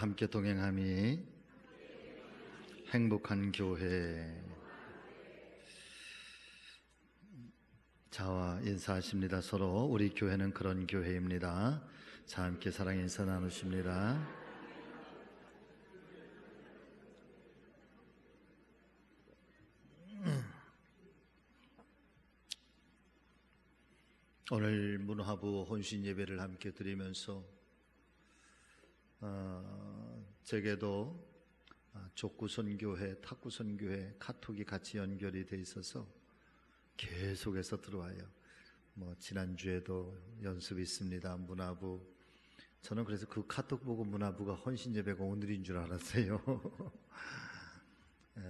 함께 동행함이 행복한 교회. 자와 인사하십니다. 서로 우리 교회는 그런 교회입니다. 자, 함께 사랑 인사 나누십니다. 오늘 문화부 혼신 예배를 함께 드리면서 제게도 족구선교회, 탁구선교회, 카톡이 같이 연결이 돼 있어서 계속해서 들어와요. 지난주에도 연습이 있습니다. 문화부. 저는 그래서 그 카톡 보고 문화부가 혼신 예배가 오늘인 줄 알았어요.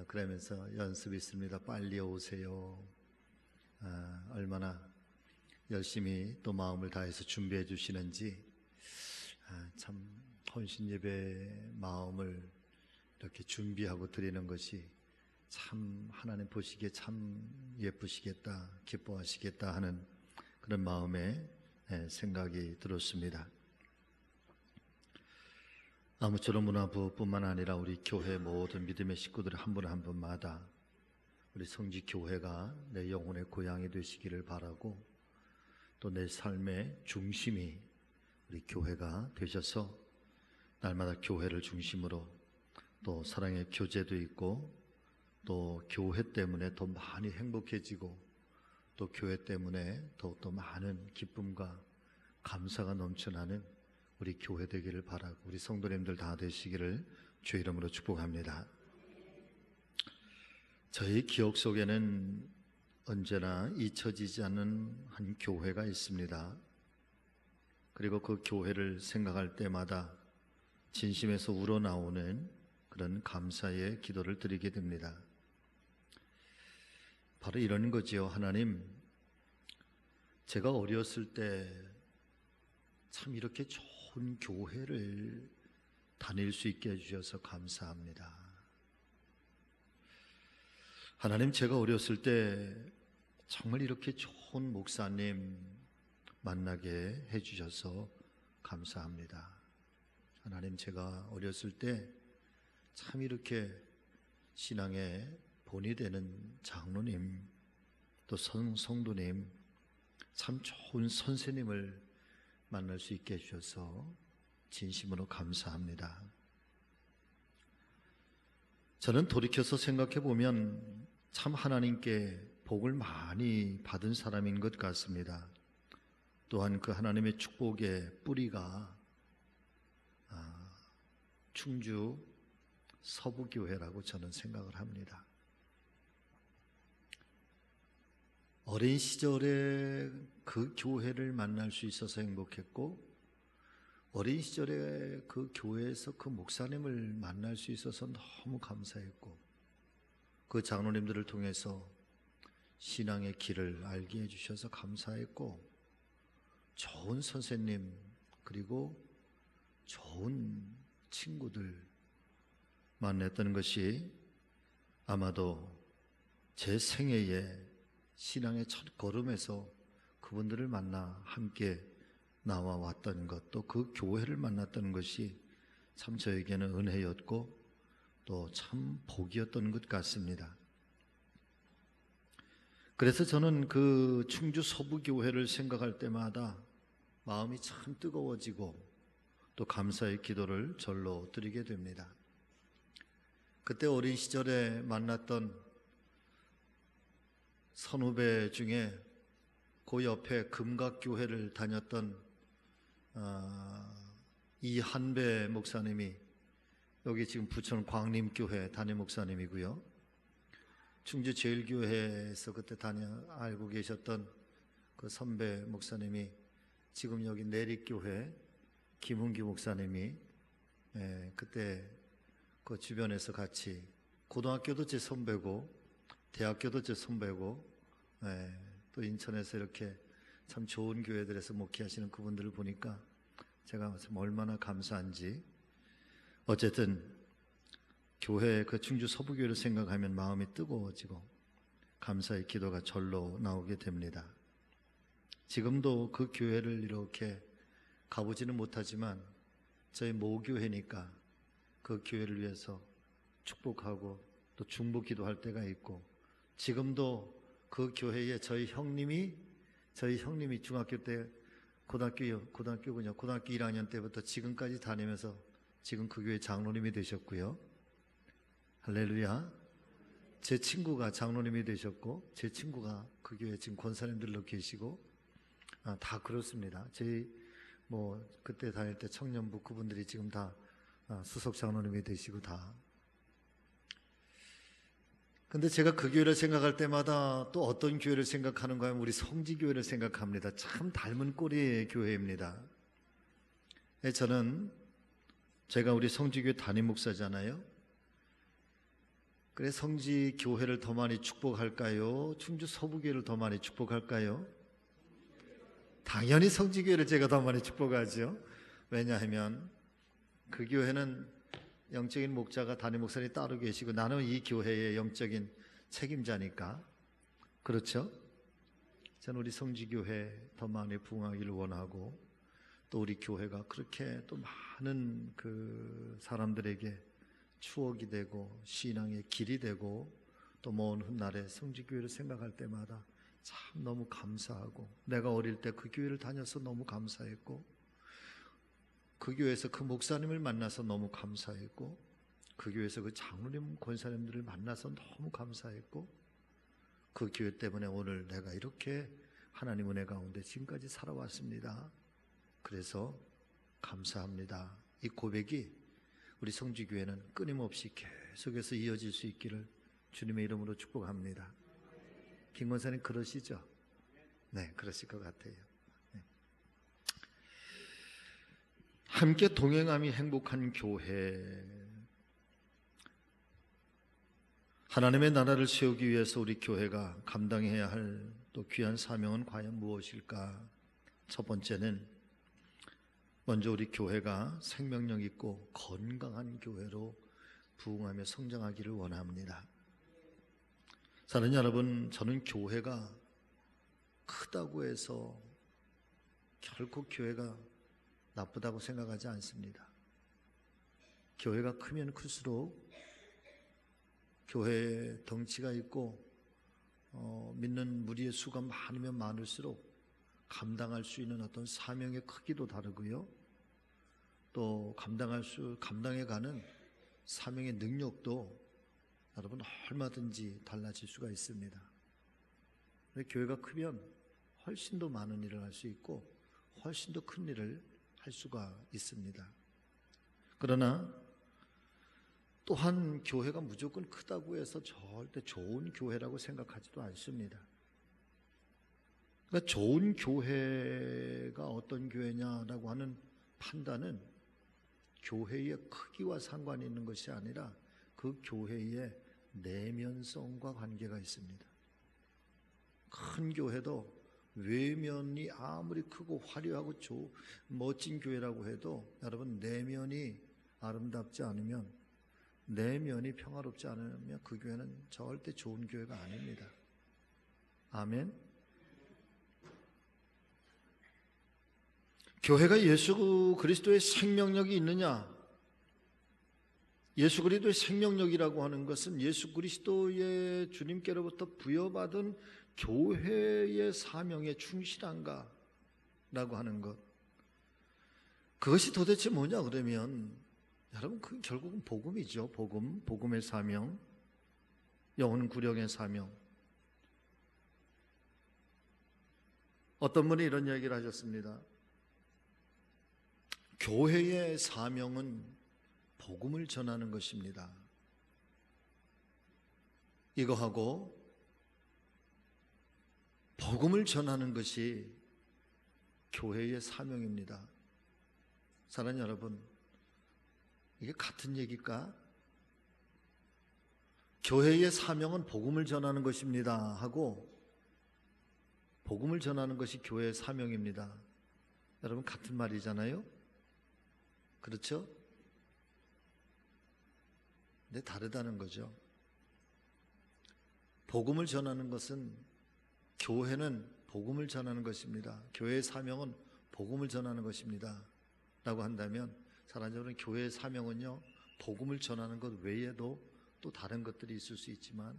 그러면서 연습이 있습니다. 빨리 오세요. 얼마나 열심히 또 마음을 다해서 준비해 주시는지, 참 혼신 예배 마음을 이렇게 준비하고 드리는 것이 참 하나님 보시기에 참 예쁘시겠다, 기뻐하시겠다 하는 그런 마음에 생각이 들었습니다. 아무쪼록 문화부뿐만 아니라 우리 교회 모든 믿음의 식구들 한 분 한 분마다 우리 성지교회가 내 영혼의 고향이 되시기를 바라고, 또 내 삶의 중심이 우리 교회가 되셔서 날마다 교회를 중심으로 또 사랑의 교제도 있고, 또 교회 때문에 더 많이 행복해지고, 또 교회 때문에 더욱더 많은 기쁨과 감사가 넘쳐나는 우리 교회 되기를 바라고, 우리 성도님들 다 되시기를 주의 이름으로 축복합니다. 저희 기억 속에는 언제나 잊혀지지 않는 한 교회가 있습니다. 그리고 그 교회를 생각할 때마다 진심에서 우러나오는 그런 감사의 기도를 드리게 됩니다. 바로 이런 거지요. 하나님, 제가 어렸을 때 참 이렇게 좋은 교회를 다닐 수 있게 해주셔서 감사합니다. 하나님, 제가 어렸을 때 정말 이렇게 좋은 목사님 만나게 해주셔서 감사합니다. 하나님, 제가 어렸을 때 참 이렇게 신앙의 본이 되는 장로님, 또 성도님, 참 좋은 선생님을 만날 수 있게 해주셔서 진심으로 감사합니다. 저는 돌이켜서 생각해 보면 참 하나님께 복을 많이 받은 사람인 것 같습니다. 또한 그 하나님의 축복의 뿌리가 충주 서부교회라고 저는 생각을 합니다. 어린 시절에 그 교회를 만날 수 있어서 행복했고, 어린 시절에 그 교회에서 그 목사님을 만날 수 있어서 너무 감사했고, 그 장로님들을 통해서 신앙의 길을 알게 해주셔서 감사했고, 좋은 선생님 그리고 좋은 친구들 만났던 것이 아마도 제 생애의 신앙의 첫 걸음에서 그분들을 만나 함께 나와 왔던 것, 또 그 교회를 만났던 것이 참 저에게는 은혜였고 또 참 복이었던 것 같습니다. 그래서 저는 그 충주 서부교회를 생각할 때마다 마음이 참 뜨거워지고 또 감사의 기도를 절로 드리게 됩니다. 그때 어린 시절에 만났던 선후배 중에 그 옆에 금각교회를 다녔던 이한배 목사님이, 여기 지금 부천 광림교회 담임 목사님이고요. 충주 제일교회에서 그때 알고 계셨던 그 선배 목사님이 지금 여기 내립교회 김은기 목사님이, 그때 그 주변에서 같이 고등학교도 제 선배고 대학교도 제 선배고, 또 인천에서 이렇게 참 좋은 교회들에서 목회하시는 그분들을 보니까 제가 참 얼마나 감사한지, 어쨌든 교회, 그 충주 서부교회를 생각하면 마음이 뜨거워지고 감사의 기도가 절로 나오게 됩니다. 지금도 그 교회를 이렇게 가보지는 못하지만 저희 모교회니까 그 교회를 위해서 축복하고 또 중보 기도할 때가 있고, 지금도 그 교회에 저희 형님이 중학교 때 고등학교 1학년 때부터 지금까지 다니면서 지금 그 교회 장로님이 되셨고요. 할렐루야. 제 친구가 장로님이 되셨고, 제 친구가 그 교회 지금 권사님들로 계시고, 다 그렇습니다. 저희 그때 다닐 때 청년부 그분들이 지금 다 수석 장로님이 되시고 다. 근데 제가 그 교회를 생각할 때마다 또 어떤 교회를 생각하는가 하면 우리 성지교회를 생각합니다. 참 닮은 꼴의 교회입니다. 제가 우리 성지교회 담임 목사잖아요. 그래, 성지교회를 더 많이 축복할까요? 충주 서부교회를 더 많이 축복할까요? 당연히 성지교회를 제가 더 많이 축복하죠. 왜냐하면 그 교회는 영적인 목자가 담임 목사님이 따로 계시고 나는 이 교회의 영적인 책임자니까. 그렇죠? 저는 우리 성지교회 더 많이 부흥하기를 원하고, 또 우리 교회가 그렇게 또 많은 그 사람들에게 추억이 되고 신앙의 길이 되고, 또 먼 훗날에 성지교회를 생각할 때마다 참 너무 감사하고, 내가 어릴 때 그 교회를 다녀서 너무 감사했고, 그 교회에서 그 목사님을 만나서 너무 감사했고, 그 교회에서 그 장로님 권사님들을 만나서 너무 감사했고, 그 교회 때문에 오늘 내가 이렇게 하나님 은혜 가운데 지금까지 살아왔습니다. 그래서 감사합니다. 이 고백이 우리 성지교회는 끊임없이 계속해서 이어질 수 있기를 주님의 이름으로 축복합니다. 김 권사님 그러시죠? 네, 그러실 것 같아요. 네. 함께 동행함이 행복한 교회. 하나님의 나라를 세우기 위해서 우리 교회가 감당해야 할 또 귀한 사명은 과연 무엇일까? 첫 번째는 먼저 우리 교회가 생명력 있고 건강한 교회로 부흥하며 성장하기를 원합니다. 사랑하는 여러분, 저는 교회가 크다고 해서 결코 교회가 나쁘다고 생각하지 않습니다. 교회가 크면 클수록 교회에 덩치가 있고 믿는 무리의 수가 많으면 많을수록 감당할 수 있는 어떤 사명의 크기도 다르고요. 또 감당해가는 사명의 능력도 여러분 얼마든지 달라질 수가 있습니다. 교회가 크면 훨씬 더 많은 일을 할 수 있고 훨씬 더 큰 일을 할 수가 있습니다. 그러나 또한 교회가 무조건 크다고 해서 절대 좋은 교회라고 생각하지도 않습니다. 그러니까 좋은 교회가 어떤 교회냐라고 하는 판단은 교회의 크기와 상관이 있는 것이 아니라 그 교회의 내면성과 관계가 있습니다. 큰 교회도 외면이 아무리 크고 화려하고 멋진 교회라고 해도 여러분 내면이 아름답지 않으면, 내면이 평화롭지 않으면 그 교회는 절대 좋은 교회가 아닙니다. 아멘. 교회가 예수 그리스도의 생명력이 있느냐? 예수 그리스도의 생명력이라고 하는 것은 예수 그리스도의 주님께로부터 부여받은 교회의 사명에 충실한가? 라고 하는 것. 그것이 도대체 뭐냐 그러면 여러분 그 결국은 복음이죠. 복음의 사명, 영혼 구령의 사명. 어떤 분이 이런 얘기를 하셨습니다. 교회의 사명은 복음을 전하는 것입니다. 이거하고 복음을 전하는 것이 교회의 사명입니다. 사랑하는 여러분, 이게 같은 얘기일까? 교회의 사명은 복음을 전하는 것입니다 하고 복음을 전하는 것이 교회의 사명입니다. 여러분 같은 말이잖아요? 그렇죠? 근데 다르다는 거죠. 복음을 전하는 것은, 교회는 복음을 전하는 것입니다. 교회의 사명은 복음을 전하는 것입니다 라고 한다면, 사랑하는 여러분, 교회의 사명은요 복음을 전하는 것 외에도 또 다른 것들이 있을 수 있지만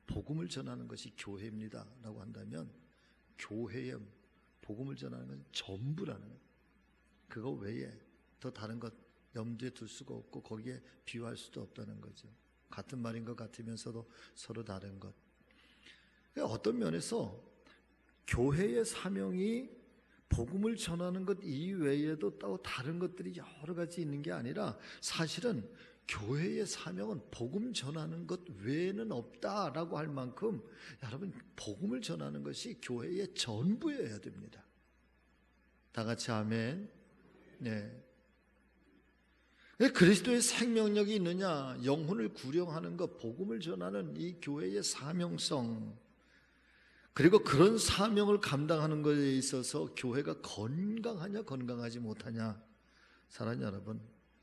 복음을 전하는 것이 교회입니다 라고 한다면 교회의 복음을 전하는 건 전부라는 거예요. 그거 외에 더 다른 것 염두에 둘 수가 없고 거기에 비유할 수도 없다는 거죠. 같은 말인 것 같으면서도 서로 다른 것. 어떤 면에서 교회의 사명이 복음을 전하는 것 이외에도 또 다른 것들이 여러 가지 있는 게 아니라 사실은 교회의 사명은 복음 전하는 것 외에는 없다라고 할 만큼 여러분 복음을 전하는 것이 교회의 전부여야 됩니다. 다 같이 아멘. 네. 그리스도의 생명력이 있느냐, 영혼을 구령하는 것, 복음을 전하는 이 교회의 사명성, 그리고 그런 사명을 감당하는 것에 있어서 교회가 건강하냐 건강하지 못하냐, 사랑하는 여러분,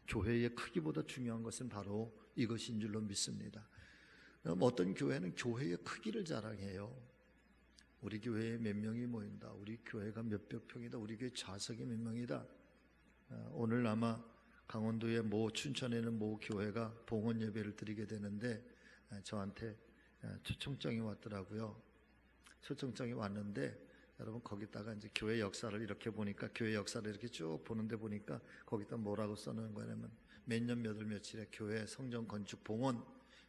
교회의 크기보다 중요한 것은 바로 이것인 줄로 믿습니다. 어떤 교회는 교회의 크기를 자랑해요. 우리 교회에 몇 명이 모인다, 우리 교회가 몇백 평이다, 우리 교회 좌석이 몇 명이다. 오늘 아마 강원도의 춘천에는 모 교회가 봉헌 예배를 드리게 되는데 저한테 초청장이 왔더라고요. 초청장이 왔는데 여러분 거기다가 이제 교회 역사를 이렇게 보니까, 교회 역사를 이렇게 쭉 보는데 보니까 거기다 뭐라고 써놓은 거냐면 몇 년 몇 월 며칠에 교회 성전 건축 봉헌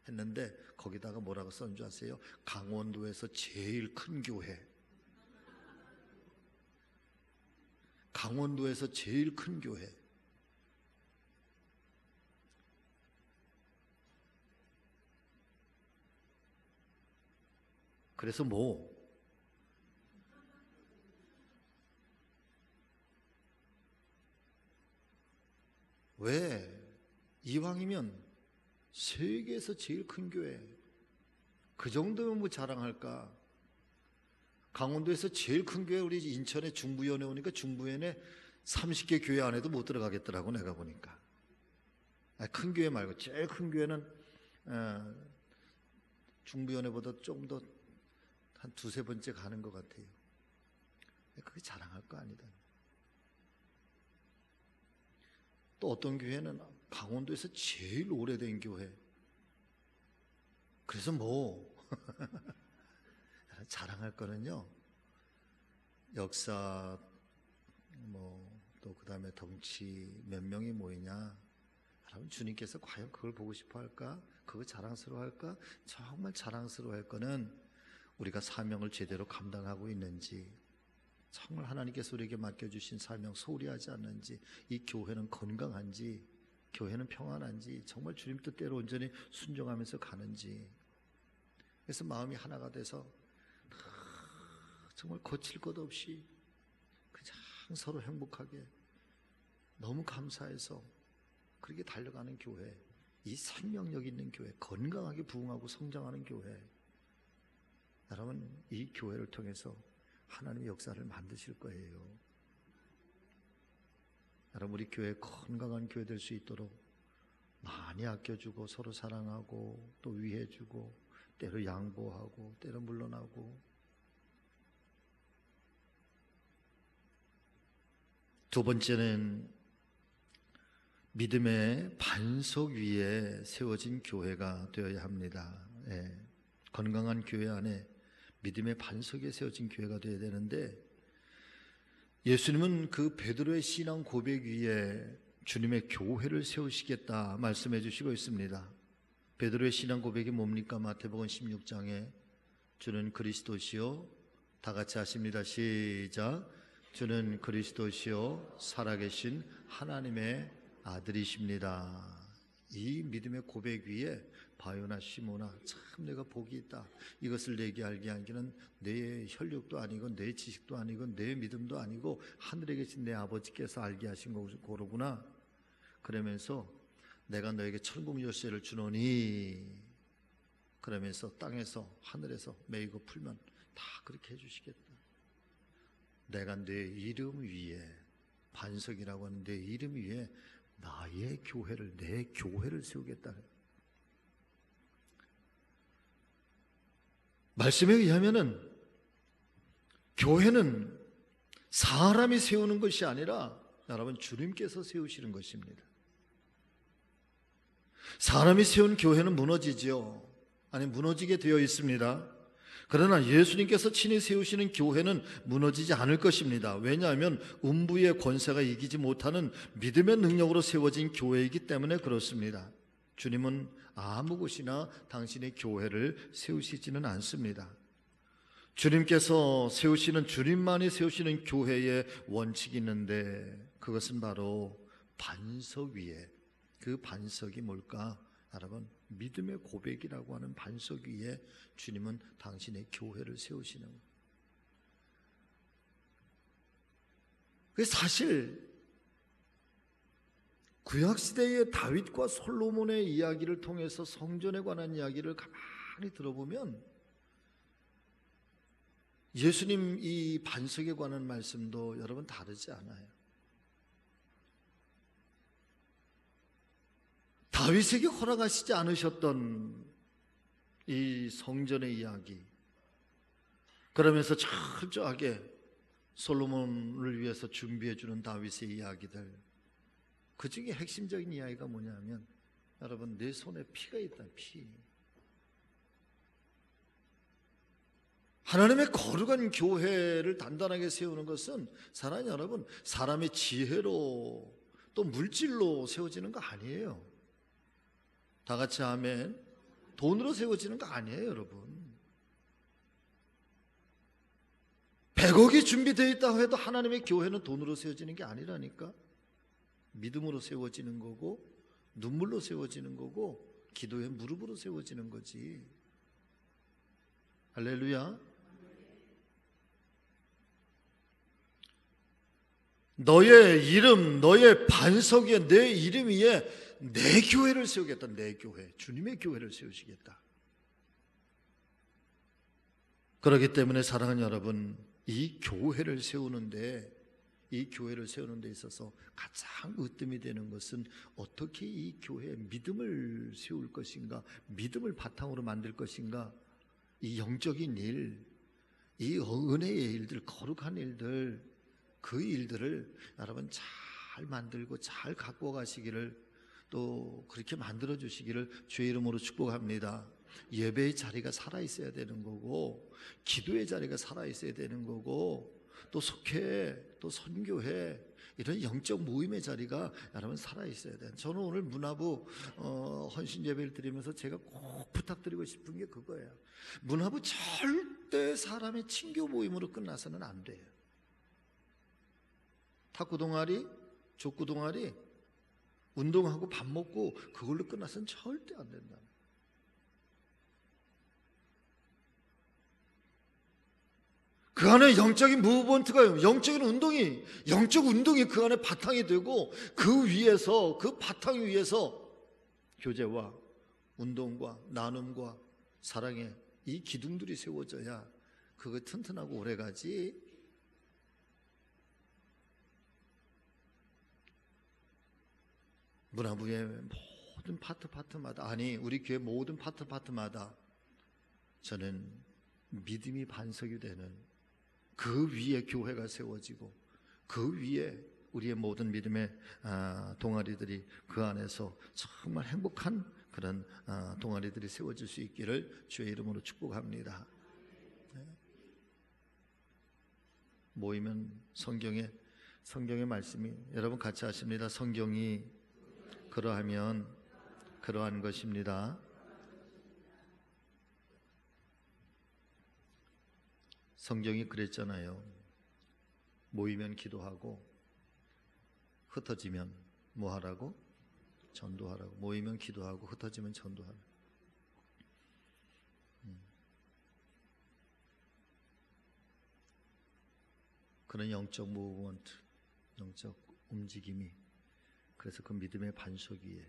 했는데 거기다가 뭐라고 써놓은 줄 아세요? 강원도에서 제일 큰 교회. 강원도에서 제일 큰 교회. 그래서 왜 이왕이면 세계에서 제일 큰 교회, 그 정도면 뭐 자랑할까? 강원도에서 제일 큰 교회, 우리 인천에 중부연에 오니까 중부연에 30개 교회 안에도 못 들어가겠더라고, 내가 보니까. 큰 교회 말고 제일 큰 교회는 중부연회보다 좀 더 한 두세 번째 가는 것 같아요. 그게 자랑할 거 아니다. 또 어떤 교회는 강원도에서 제일 오래된 교회. 그래서 자랑할 거는요, 역사 또 그 다음에 덩치 몇 명이 모이냐. 여러분, 주님께서 과연 그걸 보고 싶어 할까? 그거 자랑스러워 할까? 정말 자랑스러워 할 거는 우리가 사명을 제대로 감당하고 있는지, 정말 하나님께서 우리에게 맡겨주신 사명 소홀히 하지 않는지, 이 교회는 건강한지, 교회는 평안한지, 정말 주님 뜻대로 온전히 순종하면서 가는지. 그래서 마음이 하나가 돼서 정말 거칠 것 없이 그냥 서로 행복하게 너무 감사해서 그렇게 달려가는 교회, 이 생명력 있는 교회, 건강하게 부흥하고 성장하는 교회, 여러분 이 교회를 통해서 하나님의 역사를 만드실 거예요. 여러분, 우리 교회 건강한 교회 될 수 있도록 많이 아껴주고 서로 사랑하고 또 위해주고 때로 양보하고 때로 물러나고. 두 번째는 믿음의 반석 위에 세워진 교회가 되어야 합니다. 건강한 교회 안에 믿음의 반석에 세워진 교회가 되어야 되는데, 예수님은 그 베드로의 신앙 고백 위에 주님의 교회를 세우시겠다 말씀해 주시고 있습니다. 베드로의 신앙 고백이 뭡니까? 마태복음 16장에 주는 그리스도시요, 다 같이 하십니다. 시작. 주는 그리스도시요 살아계신 하나님의 아들이십니다. 이 믿음의 고백 위에 바요나 시모나, 참 내가 복이 있다, 이것을 내게 알게 한 게는 내 혈육도 아니고 내 지식도 아니고 내 믿음도 아니고 하늘에 계신 내 아버지께서 알게 하신 거로구나. 그러면서 내가 너에게 천국 열쇠를 주노니, 그러면서 땅에서 하늘에서 매이고 풀면 다 그렇게 해주시겠다. 내가 내 이름 위에, 반석이라고 하는 내 이름 위에 나의 교회를, 내 교회를 세우겠다. 말씀에 의하면은 교회는 사람이 세우는 것이 아니라 여러분 주님께서 세우시는 것입니다. 사람이 세운 교회는 무너지지요. 아니, 무너지게 되어 있습니다. 그러나 예수님께서 친히 세우시는 교회는 무너지지 않을 것입니다. 왜냐하면 음부의 권세가 이기지 못하는 믿음의 능력으로 세워진 교회이기 때문에 그렇습니다. 주님은 아무 곳이나 당신의 교회를 세우시지는 않습니다. 주님께서 세우시는, 주님만이 세우시는 교회의 원칙이 있는데, 그것은 바로 반석 위에, 그 반석이 뭘까? 여러분, 믿음의 고백이라고 하는 반석 위에 주님은 당신의 교회를 세우시는 거예요. 그게 사실 구약시대의 다윗과 솔로몬의 이야기를 통해서 성전에 관한 이야기를 가만히 들어보면 예수님 이 반석에 관한 말씀도 여러분 다르지 않아요. 다윗에게 허락하시지 않으셨던 이 성전의 이야기, 그러면서 철저하게 솔로몬을 위해서 준비해 주는 다윗의 이야기들, 그 중에 핵심적인 이야기가 뭐냐면, 여러분, 내 손에 피가 있다. 피. 하나님의 거룩한 교회를 단단하게 세우는 것은 사랑하는 여러분, 사람의 지혜로 또 물질로 세워지는 거 아니에요. 다 같이 아멘. 돈으로 세워지는 거 아니에요, 여러분. 100억이 준비되어 있다고 해도 하나님의 교회는 돈으로 세워지는 게 아니라니까. 믿음으로 세워지는 거고, 눈물로 세워지는 거고, 기도의 무릎으로 세워지는 거지. 할렐루야. 너의 이름, 너의 반석 위에, 내 이름 위에 내 교회를 세우겠다. 내 교회, 주님의 교회를 세우시겠다. 그렇기 때문에 사랑하는 여러분, 이 교회를 세우는데 있어서 가장 으뜸이 되는 것은 어떻게 이 교회에 믿음을 세울 것인가, 믿음을 바탕으로 만들 것인가. 이 영적인 일, 이 은혜의 일들, 거룩한 일들, 그 일들을 여러분 잘 만들고 잘 갖고 가시기를, 또 그렇게 만들어 주시기를 주의 이름으로 축복합니다. 예배의 자리가 살아있어야 되는 거고, 기도의 자리가 살아있어야 되는 거고, 또 속회, 또 선교회, 이런 영적 모임의 자리가 여러분 살아있어야 돼요. 저는 오늘 문화부 헌신 예배를 드리면서 제가 꼭 부탁드리고 싶은 게 그거예요. 문화부 절대 사람의 친교 모임으로 끝나서는 안 돼요. 탁구 동아리, 족구 동아리, 운동하고 밥 먹고 그걸로 끝나서는 절대 안 된다. 그 안에 영적인 무브먼트가, 영적 운동이 그 안에 바탕이 되고, 그 위에서, 그 바탕 위에서 교제와 운동과 나눔과 사랑의 이 기둥들이 세워져야 그거 튼튼하고 오래가지. 문화부의 모든 파트마다, 아니 우리 교회 모든 파트마다 저는 믿음이 반석이 되는, 그 위에 교회가 세워지고, 그 위에 우리의 모든 믿음의 동아리들이 그 안에서 정말 행복한 그런 동아리들이 세워질 수 있기를 주의 이름으로 축복합니다. 네. 모이면 성경의 말씀이, 여러분 같이 하십니다. 성경이 그러하면 그러한 것입니다. 성경이 그랬잖아요. 모이면 기도하고, 흩어지면 뭐 하라고? 전도하라고. 모이면 기도하고, 흩어지면 전도하라고. 그런 영적 무브먼트, 영적 움직임이, 그래서 그 믿음의 반석 위에.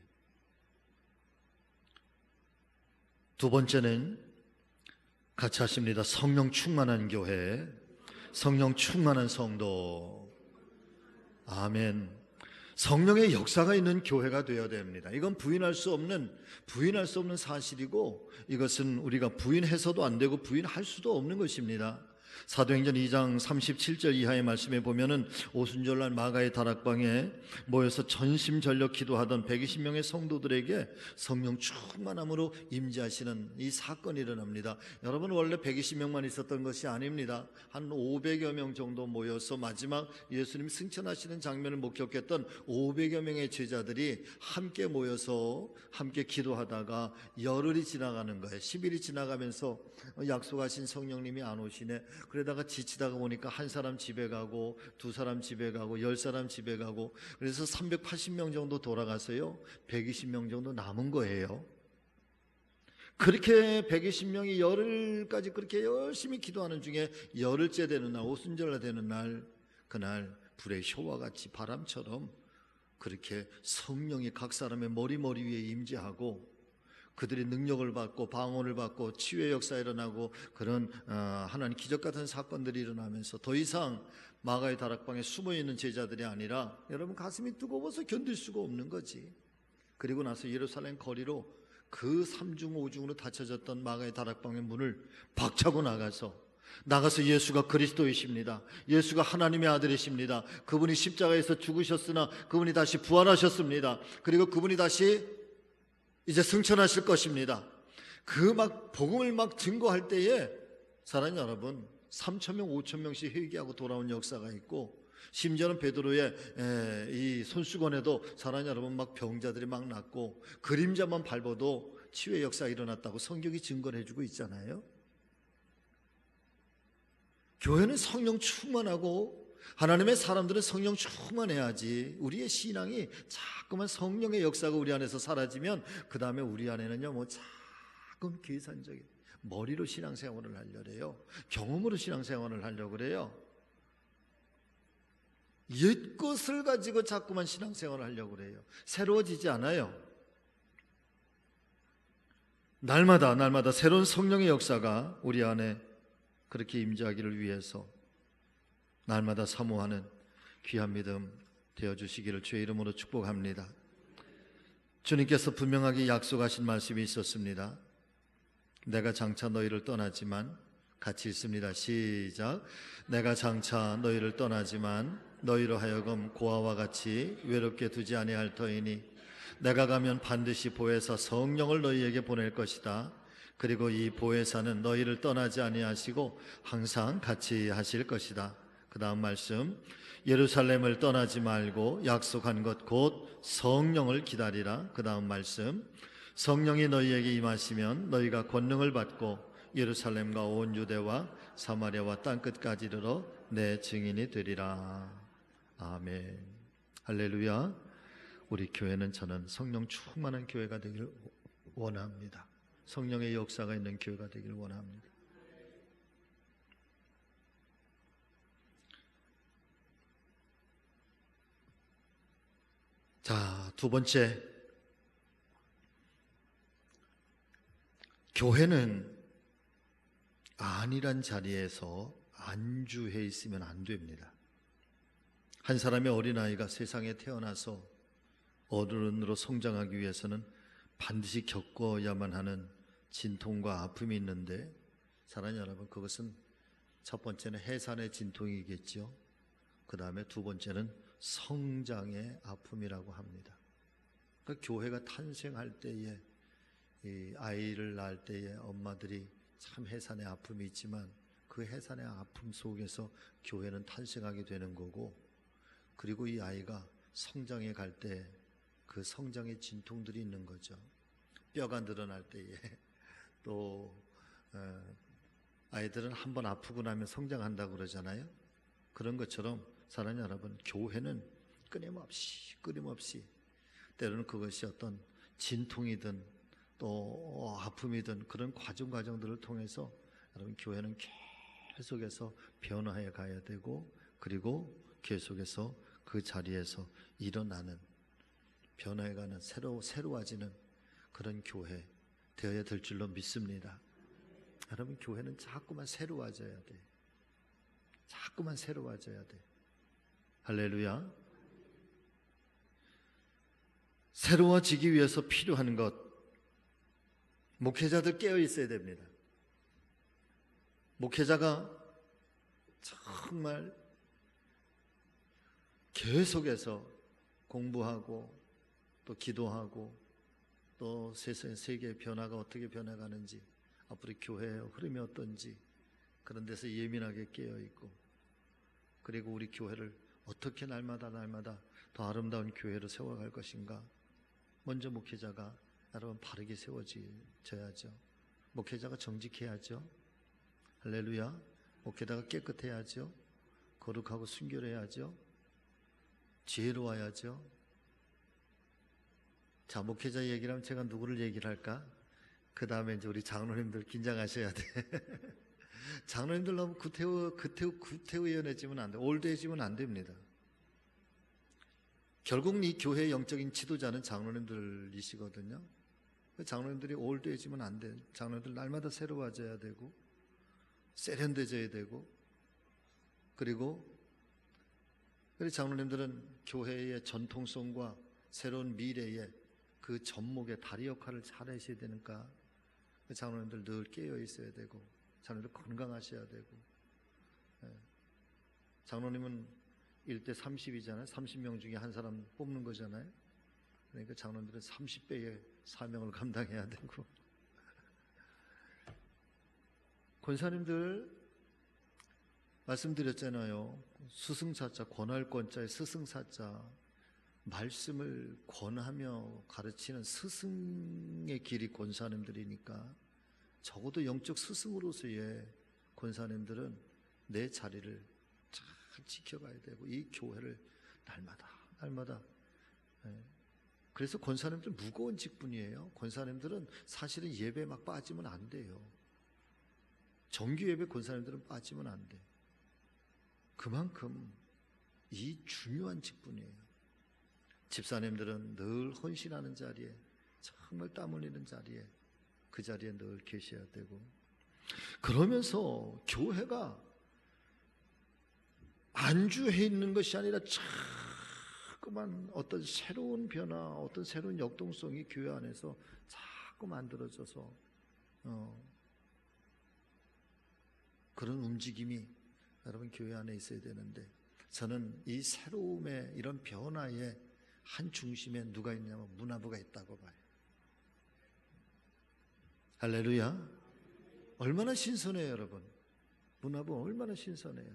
두 번째는 같이 하십니다. 성령 충만한 교회, 성령 충만한 성도. 아멘. 성령의 역사가 있는 교회가 되어야 됩니다. 이건 부인할 수 없는 사실이고, 이것은 우리가 부인해서도 안 되고 부인할 수도 없는 것입니다. 사도행전 2장 37절 이하의 말씀에 보면은 오순절날 마가의 다락방에 모여서 전심전력 기도하던 120명의 성도들에게 성령 충만함으로 임재하시는 이 사건이 일어납니다. 여러분, 원래 120명만 있었던 것이 아닙니다. 한 500여 명 정도 모여서 마지막 예수님 승천하시는 장면을 목격했던 500여 명의 제자들이 함께 모여서 함께 기도하다가 열흘이 지나가는 거예요. 10일이 지나가면서 약속하신 성령님이 안 오시네. 그러다가 지치다가 보니까 한 사람 집에 가고 두 사람 집에 가고 10사람 집에 가고, 그래서 380명 정도 돌아가서요 120명 정도 남은 거예요. 그렇게 120명이 열흘까지 그렇게 열심히 기도하는 중에 열흘째 되는 날, 오순절날 되는 날, 그날 불의 효와 같이 바람처럼 그렇게 성령이 각 사람의 머리 위에 임재하고 그들이 능력을 받고 방언을 받고 치유의 역사 일어나고 그런 하나님 기적 같은 사건들이 일어나면서 더 이상 마가의 다락방에 숨어있는 제자들이 아니라 여러분 가슴이 뜨거워서 견딜 수가 없는 거지. 그리고 나서 예루살렘 거리로 그 3중 5중으로 닫혀졌던 마가의 다락방의 문을 박차고 나가서 예수가 그리스도이십니다, 예수가 하나님의 아들이십니다, 그분이 십자가에서 죽으셨으나 그분이 다시 부활하셨습니다, 그리고 그분이 다시 이제 승천하실 것입니다. 그 막 복음을 막 증거할 때에 사랑하는 여러분 3,000명 5,000명씩 회개하고 돌아온 역사가 있고, 심지어는 베드로의 이 손수건에도 사랑하는 여러분 막 병자들이 막 낫고 그림자만 밟아도 치유의 역사가 일어났다고 성경이 증거를 해주고 있잖아요. 교회는 성령 충만하고 하나님의 사람들은 성령 충만해야지. 우리의 신앙이 자꾸만 성령의 역사가 우리 안에서 사라지면 그 다음에 우리 안에는요 뭐 자꾸 계산적인 머리로 신앙생활을 하려고 그래요. 경험으로 신앙생활을 하려고 그래요. 옛 것을 가지고 자꾸만 신앙생활을 하려고 그래요. 새로워지지 않아요. 날마다 새로운 성령의 역사가 우리 안에 그렇게 임재하기를 위해서 날마다 사모하는 귀한 믿음 되어주시기를 주의 이름으로 축복합니다. 주님께서 분명하게 약속하신 말씀이 있었습니다. 내가 장차 너희를 떠나지만, 같이 있습니다. 시작. 내가 장차 너희를 떠나지만 너희로 하여금 고아와 같이 외롭게 두지 아니할 터이니 내가 가면 반드시 보혜사 성령을 너희에게 보낼 것이다. 그리고 이 보혜사는 너희를 떠나지 아니하시고 항상 같이 하실 것이다. 그 다음 말씀, 예루살렘을 떠나지 말고 약속한 것 곧 성령을 기다리라. 그 다음 말씀, 성령이 너희에게 임하시면 너희가 권능을 받고 예루살렘과 온 유대와 사마리아와 땅끝까지 이르러 내 증인이 되리라. 아멘. 할렐루야. 우리 교회는 저는 성령 충만한 교회가 되기를 원합니다. 성령의 역사가 있는 교회가 되기를 원합니다. 자, 두 번째, 교회는 안이란 자리에서 안주해 있으면 안 됩니다. 한 사람의 어린아이가 세상에 태어나서 어른으로 성장하기 위해서는 반드시 겪어야만 하는 진통과 아픔이 있는데, 사랑하는 여러분, 그것은 첫 번째는 해산의 진통이겠죠. 그 다음에 두 번째는 성장의 아픔이라고 합니다. 그러니까 교회가 탄생할 때에, 이 아이를 낳을 때에 엄마들이 참 해산의 아픔이 있지만 그 해산의 아픔 속에서 교회는 탄생하게 되는 거고, 그리고 이 아이가 성장해 갈 때 그 성장의 진통들이 있는 거죠. 뼈가 늘어날 때에 또 아이들은 한번 아프고 나면 성장한다고 그러잖아요. 그런 것처럼 사랑하는 여러분, 교회는 끊임없이 때로는 그것이 어떤 진통이든 또 아픔이든 그런 과정들을 통해서 여러분 교회는 계속해서 변화해 가야 되고, 그리고 계속해서 그 자리에서 일어나는 변화해가는 새로워지는 그런 교회 되어야 될 줄로 믿습니다. 여러분, 교회는 자꾸만 새로워져야 돼. 자꾸만 새로워져야 돼. 할렐루야. 새로워지기 위해서 필요한 것, 목회자들 깨어 있어야 됩니다. 목회자가 정말 계속해서 공부하고 또 기도하고 또 세계의 변화가 어떻게 변해가는지, 앞으로 교회의 흐름이 어떤지 그런 데서 예민하게 깨어있고, 그리고 우리 교회를 어떻게 날마다 더 아름다운 교회로 세워갈 것인가. 먼저 목회자가 여러분 바르게 세워져야죠. 목회자가 정직해야죠. 할렐루야. 목회자가 깨끗해야죠. 거룩하고 순결해야죠. 지혜로워야죠. 자, 목회자 얘기를 하면 제가 누구를 얘기를 할까? 그 다음에 이제 우리 장로님들 긴장하셔야 돼. 장로님들 너무 구태의연해지면 안 돼. 올드해지면 안 됩니다. 결국 이 교회의 영적인 지도자는 장로님들이시거든요. 장로님들이 올드해지면 안 돼. 장로님들 날마다 새로워져야 되고 세련돼져야 되고, 그리고 장로님들은 교회의 전통성과 새로운 미래의 그 접목의 다리 역할을 잘 하셔야 되니까 장로님들 늘 깨어 있어야 되고, 장로님들 건강하셔야 되고. 장로님은 1대 30이잖아요. 30명 중에 한 사람 뽑는 거잖아요. 그러니까 장로님들은 30배의 사명을 감당해야 되고. 권사님들 말씀드렸잖아요. 스승사자, 권할권자의 스승사자, 말씀을 권하며 가르치는 스승의 길이 권사님들이니까 적어도 영적 스승으로서의 권사님들은 내 자리를 잘 지켜가야 되고, 이 교회를 날마다 그래서 권사님들은 무거운 직분이에요. 권사님들은 사실은 예배 막 빠지면 안 돼요. 정규 예배 권사님들은 빠지면 안 돼. 그만큼 이 중요한 직분이에요. 집사님들은 늘 헌신하는 자리에, 정말 땀 흘리는 자리에, 그 자리에 늘 계셔야 되고, 그러면서 교회가 안주해 있는 것이 아니라 자꾸만 어떤 새로운 변화, 어떤 새로운 역동성이 교회 안에서 자꾸 만들어져서 그런 움직임이 여러분 교회 안에 있어야 되는데, 저는 이 새로움의 이런 변화의 한 중심에 누가 있냐면 문화부가 있다고 봐요. 할렐루야. 얼마나 신선해요 여러분. 문화부 얼마나 신선해요.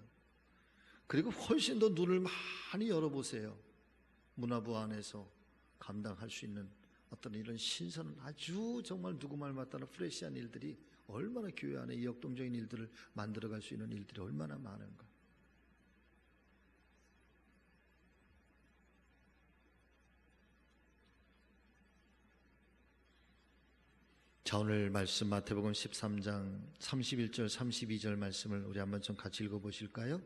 그리고 훨씬 더 눈을 많이 열어보세요. 문화부 안에서 감당할 수 있는 어떤 이런 신선한, 아주 정말 누구 말 맞다는 프레시한 일들이 얼마나 교회 안에 이 역동적인 일들을 만들어갈 수 있는 일들이 얼마나 많은가. 자, 오늘 말씀 마태복음 13장 31절 32절 말씀을 우리 한번 좀 같이 읽어보실까요?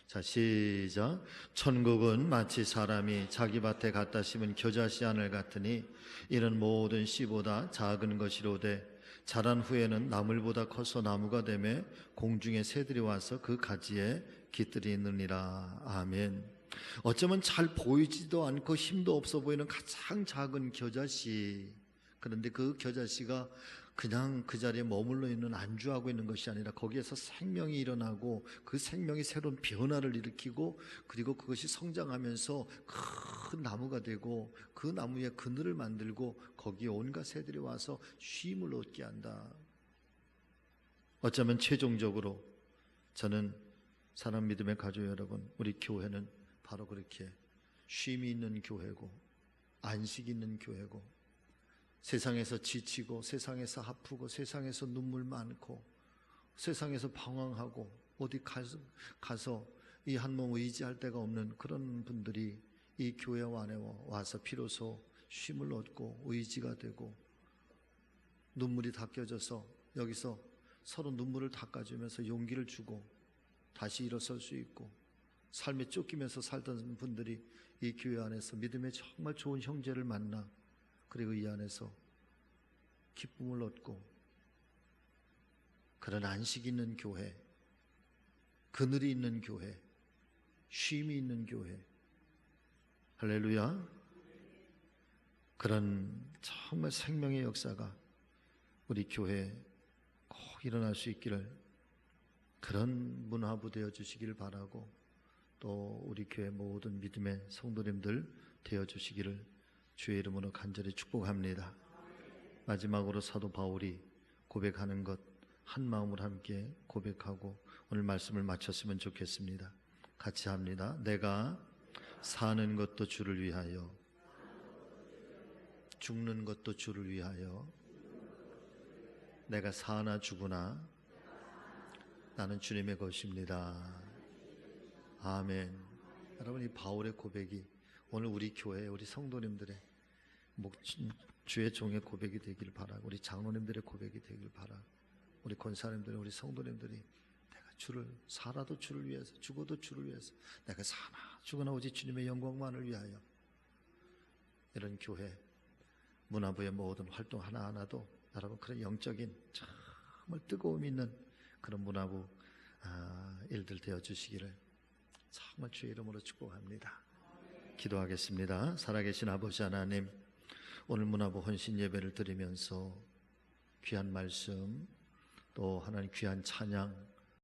자, 시작. 천국은 마치 사람이 자기 밭에 갖다 심은 겨자씨 하늘 같으니 이는 모든 씨보다 작은 것이로되 자란 후에는 나물보다 커서 나무가 되매 공중의 새들이 와서 그 가지에 깃들이 있느니라. 아멘. 어쩌면 잘 보이지도 않고 힘도 없어 보이는 가장 작은 겨자씨, 그런데 그 겨자씨가 그냥 그 자리에 머물러 있는, 안주하고 있는 것이 아니라 거기에서 생명이 일어나고 그 생명이 새로운 변화를 일으키고, 그리고 그것이 성장하면서 큰 나무가 되고 그 나무에 그늘을 만들고 거기에 온갖 새들이 와서 쉼을 얻게 한다. 어쩌면 최종적으로 저는 사랑 믿음의 가족 여러분, 우리 교회는 바로 그렇게 쉼이 있는 교회고 안식 있는 교회고, 세상에서 지치고 세상에서 아프고 세상에서 눈물 많고 세상에서 방황하고 어디 가서 이 한 몸 의지할 데가 없는 그런 분들이 이 교회 안에 와서 비로소 쉼을 얻고 의지가 되고, 눈물이 닦여져서 여기서 서로 눈물을 닦아주면서 용기를 주고 다시 일어설 수 있고, 삶에 쫓기면서 살던 분들이 이 교회 안에서 믿음의 정말 좋은 형제를 만나 그리고 이 안에서 기쁨을 얻고, 그런 안식 있는 교회, 그늘이 있는 교회, 쉼이 있는 교회. 할렐루야. 그런 정말 생명의 역사가 우리 교회에 꼭 일어날 수 있기를 그런 문화부 되어 주시길 바라고, 또 우리 교회 모든 믿음의 성도님들 되어 주시기를 주의 이름으로 간절히 축복합니다. 마지막으로 사도 바울이 고백하는 것 한 마음으로 함께 고백하고 오늘 말씀을 마쳤으면 좋겠습니다. 같이 합니다. 내가 사는 것도 주를 위하여, 죽는 것도 주를 위하여. 내가 사나 죽으나 나는 주님의 것입니다. 아멘. 여러분, 이 바울의 고백이 오늘 우리 교회, 우리 성도님들의 주의 종의 고백이 되길 바라고, 우리 장로님들의 고백이 되길 바라고, 우리 권사님들, 우리 성도님들이 내가 주를, 살아도 주를 위해서, 죽어도 주를 위해서, 내가 사나 죽으나 오직 주님의 영광만을 위하여. 이런 교회 문화부의 모든 활동 하나하나도 여러분 그런 영적인 정말 뜨거움 있는 그런 문화부 일들 되어 주시기를 정말 주의 이름으로 축복합니다. 기도하겠습니다. 살아계신 아버지 하나님, 오늘 문화부 헌신 예배를 드리면서 귀한 말씀, 또 하나님 귀한 찬양,